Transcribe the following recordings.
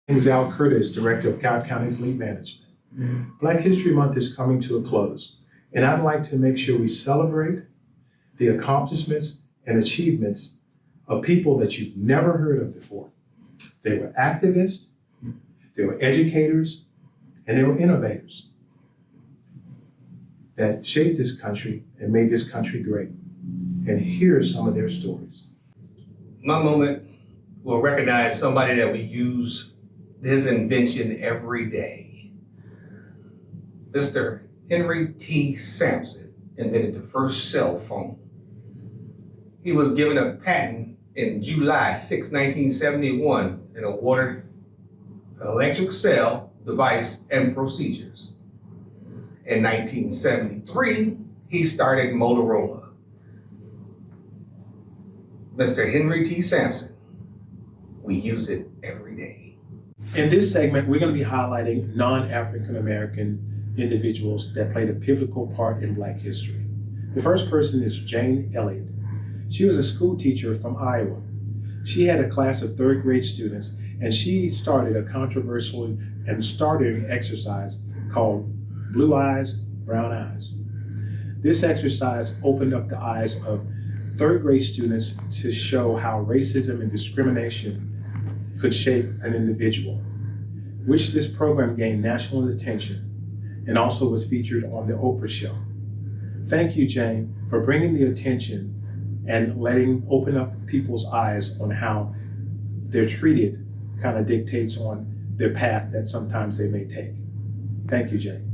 Name's Al Curtis, Director of Cobb County Fleet Management. Black History Month is coming to a close, and I'd like to make sure we celebrate the accomplishments and achievements of people that you've never heard of before. They were activists, they were educators, and they were innovators that shaped this country and made this country great. And here are some of their stories. My moment will recognize somebody that we use his invention every day. Mr. Henry T. Sampson invented the first cell phone. He was given a patent in July 6, 1971 and awarded electric cell device and procedures. In 1973, he started Motorola. Mr. Henry T. Sampson, we use it every day. In this segment, we're going to be highlighting non-African American individuals that played a pivotal part in Black history. The first person is Jane Elliott. She was a school teacher from Iowa. She had a class of third grade students, and she started a controversial and startling exercise called Blue Eyes, Brown Eyes. This exercise opened up the eyes of third grade students to show how racism and discrimination could shape an individual, which this program gained national attention and also was featured on the Oprah show. Thank you, Jane, for bringing the attention and open up people's eyes on how they're treated kind of dictates on their path that sometimes they may take. Thank you, Jane.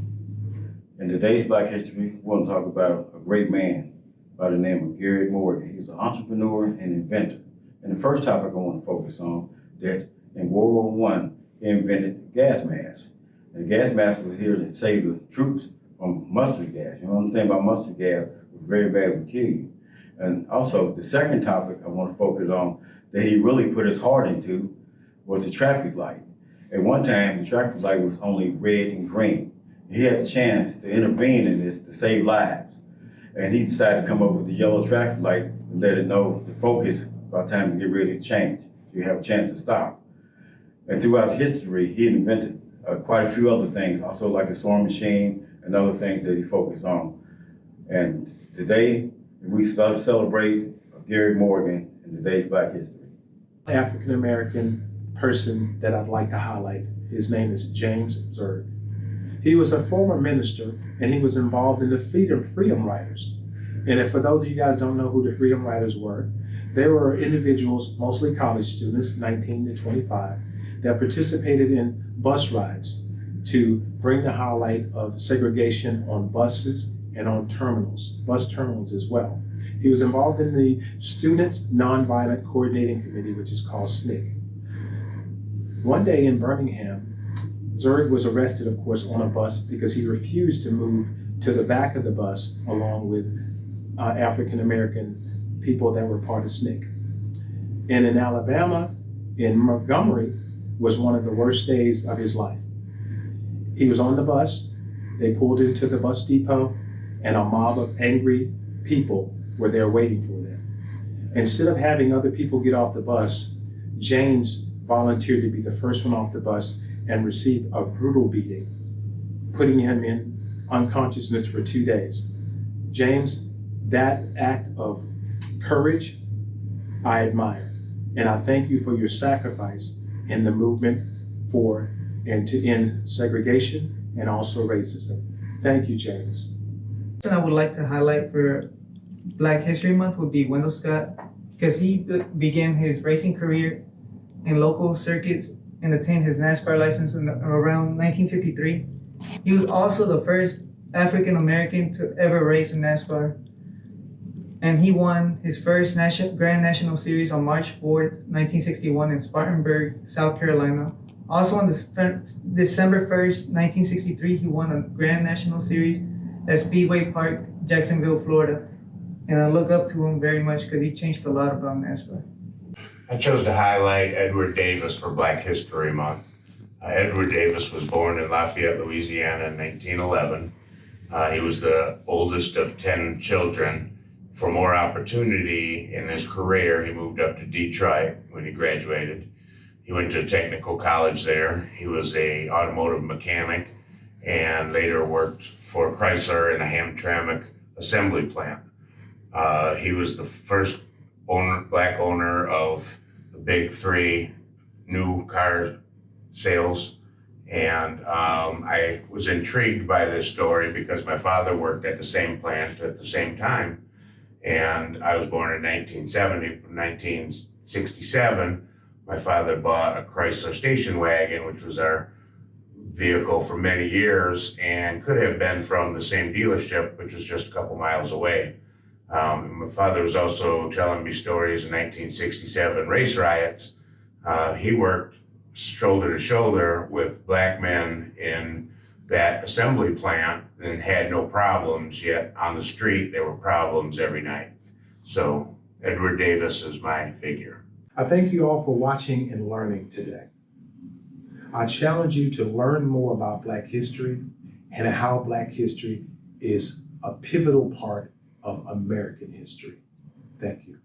In today's Black History, we want to talk about a great man by the name of Garrett Morgan. He's an entrepreneur and inventor. And the first topic I want to focus on, that in World War I, he invented gas masks. And the gas mask was here to save the troops from mustard gas. You know what I'm saying about mustard gas? It was very bad, it would kill you. And also, the second topic I want to focus on that he really put his heart into was the traffic light. At one time, the traffic light was only red and green. He had the chance to intervene in this to save lives. And he decided to come up with the yellow traffic light and let it know the focus about time to get ready to change. You have a chance to stop. And throughout history, he invented quite a few other things, also like the sewing machine and other things that he focused on. And today, we celebrate Garrett Morgan in today's Black History. African American person that I'd like to highlight, his name is James Zerg. He was a former minister, and he was involved in the Freedom Riders. And if for those of you guys don't know who the Freedom Riders were, they were individuals, mostly college students, 19 to 25, that participated in bus rides to bring the highlight of segregation on buses and on bus terminals as well. He was involved in the Students Nonviolent Coordinating Committee, which is called SNCC. One day in Birmingham, Zerg was arrested, of course, on a bus because he refused to move to the back of the bus along with African American people that were part of SNCC. And in Alabama, in Montgomery, was one of the worst days of his life. He was on the bus, they pulled into the bus depot, and a mob of angry people were there waiting for them. Instead of having other people get off the bus, James volunteered to be the first one off the bus and received a brutal beating, putting him in unconsciousness for 2 days. James, that act of courage, I admire. And I thank you for your sacrifice in the movement and to end segregation and also racism. Thank you, James. I would like to highlight for Black History Month would be Wendell Scott, because he began his racing career in local circuits and attained his NASCAR license around 1953. He was also the first African American to ever race in NASCAR. And he won his first Grand National Series on March 4th, 1961 in Spartanburg, South Carolina. Also on December 1st, 1963, he won a Grand National Series at Speedway Park, Jacksonville, Florida. And I look up to him very much because he changed a lot about NASCAR. I chose to highlight Edward Davis for Black History Month. Edward Davis was born in Lafayette, Louisiana in 1911. He was the oldest of 10 children. For more opportunity in his career, he moved up to Detroit when he graduated. He went to technical college there. He was a automotive mechanic and later worked for Chrysler in a Hamtramck assembly plant. He was the first black owner of the big three new car sales. And I was intrigued by this story because my father worked at the same plant at the same time. And I was born in 1970. From 1967, my father bought a Chrysler station wagon, which was our vehicle for many years and could have been from the same dealership, which was just a couple miles away. My father was also telling me stories in 1967 race riots. He worked shoulder to shoulder with black men in that assembly plant and had no problems, yet on the street there were problems every night. So Edward Davis is my figure. I thank you all for watching and learning today. I challenge you to learn more about Black history and how Black history is a pivotal part of American history. Thank you.